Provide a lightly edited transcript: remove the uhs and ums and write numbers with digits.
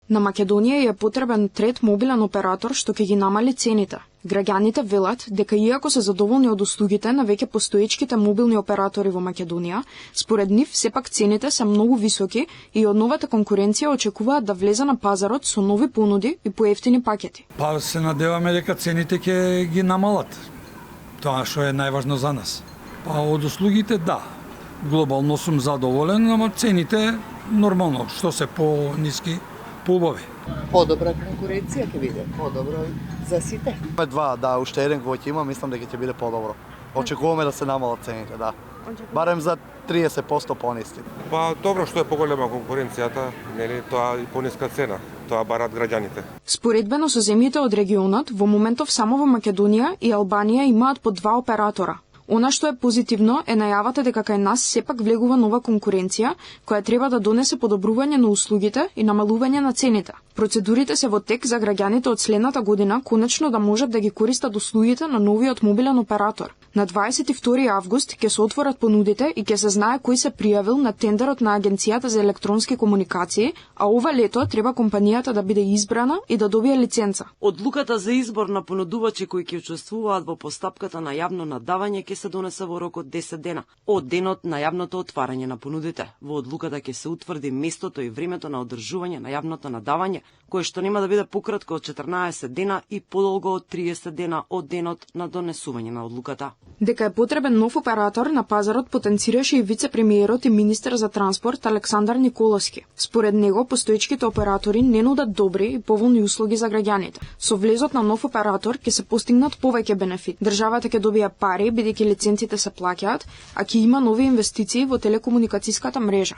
На Македонија е потребен трет мобилен оператор што ќе ги намали цените. Граѓаните велат дека иако се задоволни од услугите на веќе постоечките мобилни оператори во Македонија, според нив сепак цените се многу високи и од новата конкуренција очекуваат да влезе на пазарот со нови понуди и поевтини пакети. Па се надеваме дека цените ќе ги намалат. Тоа што е најважно за нас. Па од услугите да. Глобално сум задоволен, ама цените нормално, што се по-ниски, поубави. Подобра конкуренција ќе биде, подобро за сите. Два, да, уште еден кој ќе има, мислам дека ќе биде подобро. Очекуваме да се намалат цените, да. Барем за 30% пониски. Па добро што е поголема конкуренцијата, нели, тоа и пониска цена. Тоа барат граѓаните. Споредбено со земјите од регионот, во моментов само во Македонија и Албанија имаат по 2 оператора. Она што е позитивно е најавата дека кај нас сепак влегува нова конкуренција, која треба да донесе подобрување на услугите и намалување на цените. Процедурите се во тек за граѓаните од следната година конечно да можат да ги користат услугите на новиот мобилен оператор. На 22 август ќе се отворат понудите и ќе се знае кој се пријавил на тендерот на Агенцијата за електронски комуникации, а ова лето треба компанијата да биде избрана и да добие лиценца. Одлуката за избор на понудувачи кои ќе учествуваат во постапката на јавно надавање ќе се донесе во рок од 10 дена од денот на јавното отварање на понудите. Во одлуката ќе се утврди местото и времето на одржување на јавното надавање, кое што нема да биде пократко од 14 дена и подолго од 30 дена од денот на донесување на одлуката. Дека е потребен нов оператор на пазарот потенцираше и вице-премиерот и министер за транспорт Александар Николовски. Според него, постоечките оператори не нудат добри и поволни услуги за граѓаните. Со влезот на нов оператор ќе се постигнат повеќе бенефит. Државата ќе добија пари бидејќи лиценците се плаќаат, а ќе има нови инвестиции во телекомуникацијската мрежа.